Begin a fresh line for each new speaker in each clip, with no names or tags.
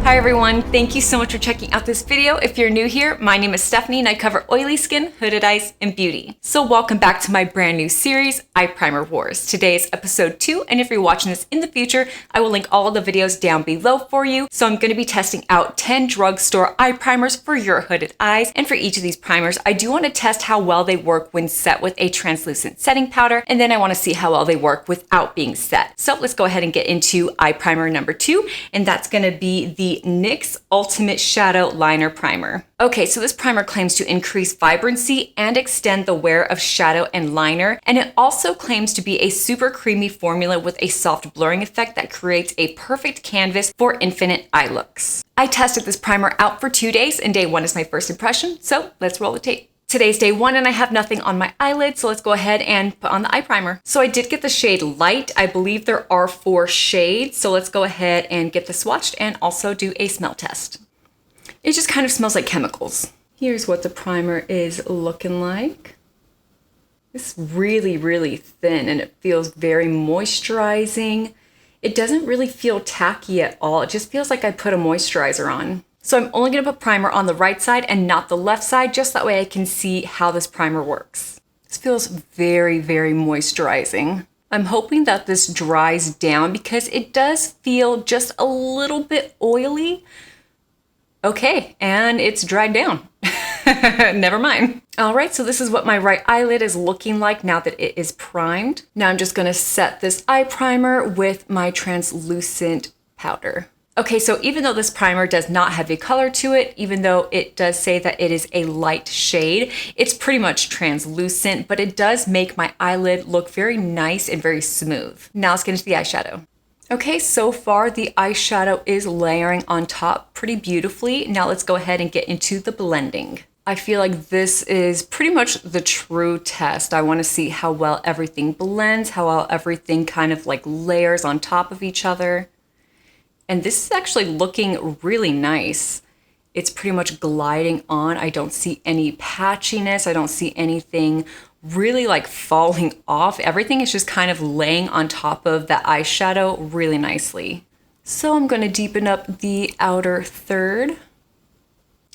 Hi everyone, thank you so much for checking out this video. If you're new here, my name is Stephanie and I cover oily skin, hooded eyes, and beauty. So welcome back to my brand new series, Eye Primer Wars. Today is episode 2, and if you're watching this in the future, I will link all the videos down below for you. So I'm going to be testing out 10 drugstore eye primers for your hooded eyes. And for each of these primers, I do want to test how well they work when set with a translucent setting powder, and then I want to see how well they work without being set. So let's go ahead and get into eye primer number 2, and that's going to be the NYX Ultimate Shadow Liner Primer. Okay, so this primer claims to increase vibrancy and extend the wear of shadow and liner, and it also claims to be a super creamy formula with a soft blurring effect that creates a perfect canvas for infinite eye looks. I tested this primer out for 2 days, and day 1 is my first impression, so let's roll the tape. Today's day 1 and I have nothing on my eyelid, so let's go ahead and put on the eye primer. So I did get the shade Light. I believe there are 4 shades, so let's go ahead and get this swatched and also do a smell test. It just kind of smells like chemicals. Here's what the primer is looking like. It's really thin and it feels very moisturizing. It doesn't really feel tacky at all. It just feels like I put a moisturizer on. So I'm only going to put primer on the right side and not the left side, just that way I can see how this primer works. This feels very moisturizing. I'm hoping that this dries down because it does feel just a little bit oily. Okay, and it's dried down. Never mind. All right, so this is what my right eyelid is looking like now that it is primed. Now I'm just going to set this eye primer with my translucent powder. Okay, so even though this primer does not have a color to it, even though it does say that it is a light shade, it's pretty much translucent, but it does make my eyelid look very nice and very smooth. Now let's get into the eyeshadow. Okay, so far the eyeshadow is layering on top pretty beautifully. Now let's go ahead and get into the blending. I feel like this is pretty much the true test. I want to see how well everything blends, how well everything kind of like layers on top of each other. And this is actually looking really nice. It's pretty much gliding on. I don't see any patchiness. I don't see anything really like falling off. Everything is just kind of laying on top of that eyeshadow really nicely. So I'm going to deepen up the outer third.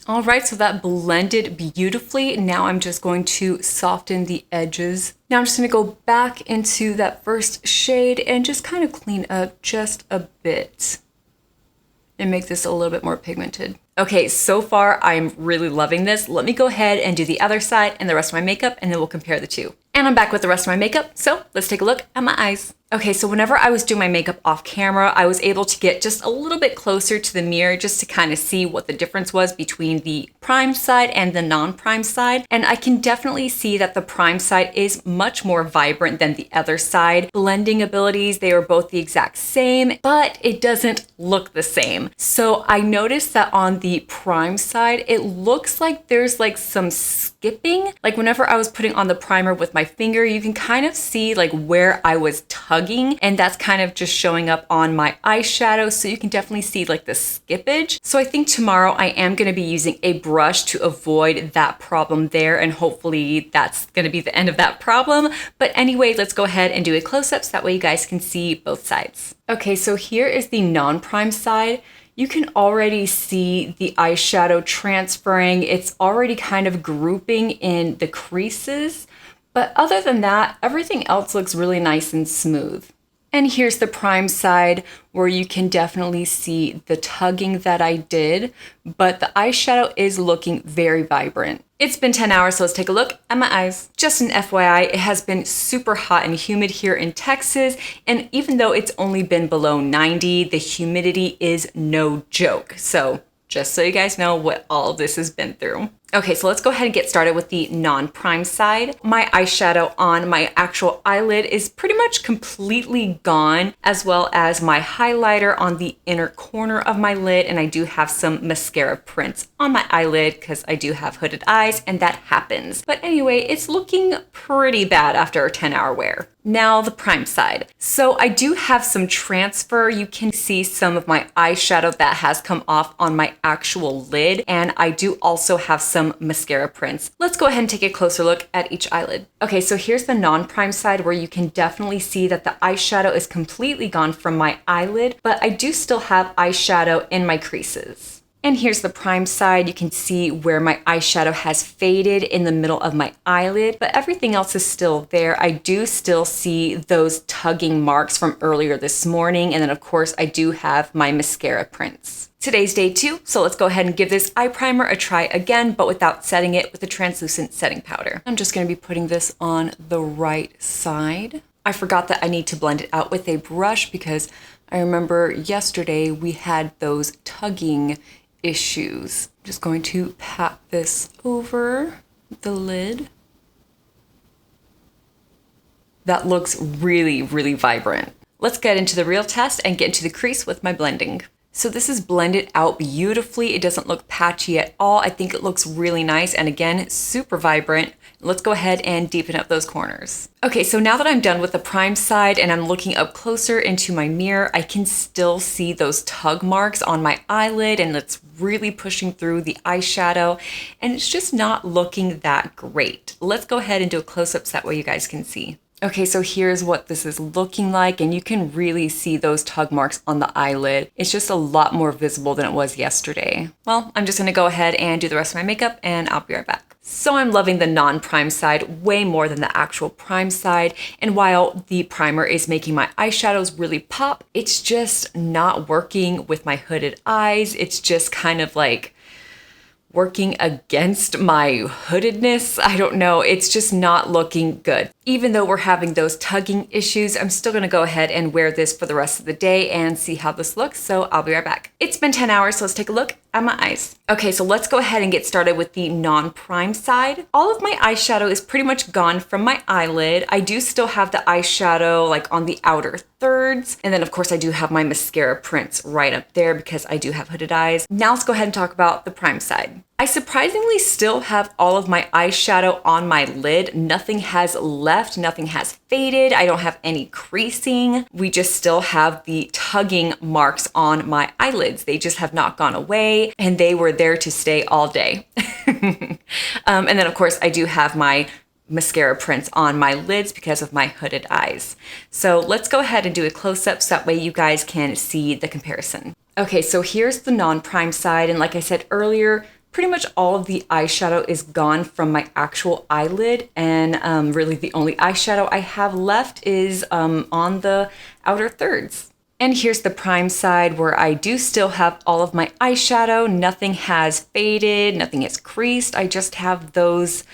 All right, so that blended beautifully. Now I'm just going to soften the edges. Now I'm just going to go back into that first shade and just kind of clean up just a bit and make this a little bit more pigmented. Okay, so far I'm really loving this. Let me go ahead and do the other side and the rest of my makeup, and then we'll compare the two. And I'm back with the rest of my makeup, so let's take a look at my eyes. Okay, so whenever I was doing my makeup off camera, I was able to get just a little bit closer to the mirror just to kind of see what the difference was between the primed side and the non-primed side. And I can definitely see that the primed side is much more vibrant than the other side. Blending abilities, they are both the exact same, but it doesn't look the same. So I noticed that on the prime side, it looks like there's like some skipping. Like whenever I was putting on the primer with my finger, you can kind of see like where I was tugging, and that's kind of just showing up on my eyeshadow. So you can definitely see like the skippage. So I think tomorrow I am going to be using a brush to avoid that problem there, and hopefully that's going to be the end of that problem. But anyway, let's go ahead and do a close-up so that way you guys can see both sides. Okay, so here is the non-prime side. You can already see the eyeshadow transferring. It's already kind of grouping in the creases. But other than that, everything else looks really nice and smooth. And here's the prime side where you can definitely see the tugging that I did, but the eyeshadow is looking very vibrant. It's been 10 hours, so let's take a look at my eyes. Just an FYI, it has been super hot and humid here in Texas, and even though it's only been below 90, the humidity is no joke. So just so you guys know what all of this has been through. Okay, so let's go ahead and get started with the non-prime side. My eyeshadow on my actual eyelid is pretty much completely gone, as well as my highlighter on the inner corner of my lid, and I do have some mascara prints on my eyelid because I do have hooded eyes, and that happens. But anyway, it's looking pretty bad after a 10-hour wear. Now the prime side. So I do have some transfer. You can see some of my eyeshadow that has come off on my actual lid. And I do also have some mascara prints. Let's go ahead and take a closer look at each eyelid. Okay, so here's the non-prime side where you can definitely see that the eyeshadow is completely gone from my eyelid, but I do still have eyeshadow in my creases. And here's the prime side. You can see where my eyeshadow has faded in the middle of my eyelid, but everything else is still there. I do still see those tugging marks from earlier this morning. And then of course I do have my mascara prints. Today's day 2, so let's go ahead and give this eye primer a try again, but without setting it with a translucent setting powder. I'm just gonna be putting this on the right side. I forgot that I need to blend it out with a brush because I remember yesterday we had those tugging issues. Just going to pat this over the lid. That looks really, really vibrant. Let's get into the real test and get into the crease with my blending. So this is blended out beautifully. It doesn't look patchy at all. I think it looks really nice and again, super vibrant. Let's go ahead and deepen up those corners. Okay, so now that I'm done with the prime side and I'm looking up closer into my mirror, I can still see those tug marks on my eyelid and it's really pushing through the eyeshadow and it's just not looking that great. Let's go ahead and do a close-up so that way you guys can see. Okay, so here's what this is looking like, and you can really see those tug marks on the eyelid. It's just a lot more visible than it was yesterday. Well, I'm just gonna go ahead and do the rest of my makeup, and I'll be right back. So I'm loving the non-prime side way more than the actual prime side, and while the primer is making my eyeshadows really pop, it's just not working with my hooded eyes. It's just kind of like working against my hoodedness. I don't know, it's just not looking good. Even though we're having those tugging issues, I'm still gonna go ahead and wear this for the rest of the day and see how this looks, so I'll be right back. It's been 10 hours, so let's take a look at my eyes. Okay, so let's go ahead and get started with the non-prime side. All of my eyeshadow is pretty much gone from my eyelid. I do still have the eyeshadow like on the outer thirds, and then of course I do have my mascara prints right up there because I do have hooded eyes. Now let's go ahead and talk about the prime side. I surprisingly still have all of my eyeshadow on my lid. Nothing has left, nothing has faded. I don't have any creasing. We just still have the tugging marks on my eyelids. They just have not gone away and they were there to stay all day. And then of course I do have my mascara prints on my lids because of my hooded eyes. So let's go ahead and do a close-up so that way you guys can see the comparison. Okay, so here's the non-prime side, and like I said earlier, pretty much all of the eyeshadow is gone from my actual eyelid, and really the only eyeshadow I have left is on the outer thirds. And here's the prime side where I do still have all of my eyeshadow. Nothing has faded, nothing has creased. I just have those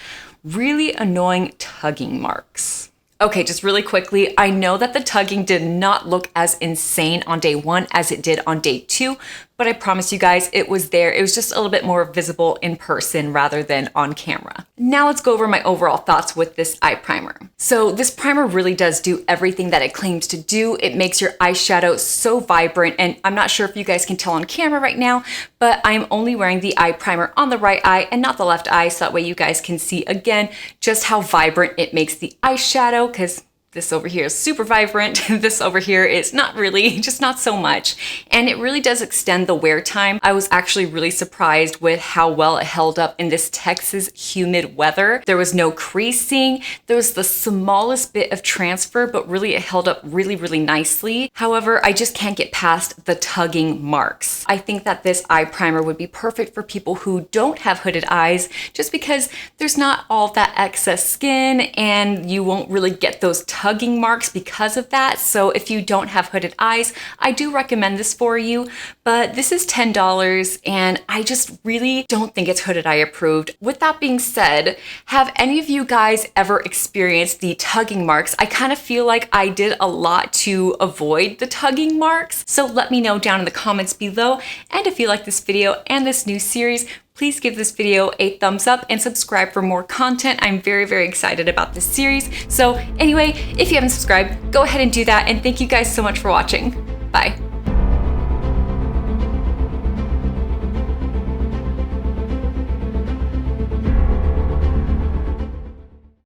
really annoying tugging marks. Okay, just really quickly, I know that the tugging did not look as insane on day 1 as it did on day 2, but I promise you guys it was there. It was just a little bit more visible in person rather than on camera. Now let's go over my overall thoughts with this eye primer. So this primer really does do everything that it claims to do. It makes your eyeshadow so vibrant, and I'm not sure if you guys can tell on camera right now, but I'm only wearing the eye primer on the right eye and not the left eye, so that way you guys can see again just how vibrant it makes the eyeshadow, because this over here is super vibrant. This over here is not really, just not so much. And it really does extend the wear time. I was actually really surprised with how well it held up in this Texas humid weather. There was no creasing. There was the smallest bit of transfer, but really it held up really, really nicely. However, I just can't get past the tugging marks. I think that this eye primer would be perfect for people who don't have hooded eyes, just because there's not all that excess skin and you won't really get those tugging marks because of that. So if you don't have hooded eyes, I do recommend this for you, but this is $10 and I just really don't think it's hooded eye approved. With that being said, have any of you guys ever experienced the tugging marks? I kind of feel like I did a lot to avoid the tugging marks. So let me know down in the comments below. And if you like this video and this new series, please give this video a thumbs up and subscribe for more content. I'm very, very excited about this series. So anyway, if you haven't subscribed, go ahead and do that. And thank you guys so much for watching. Bye.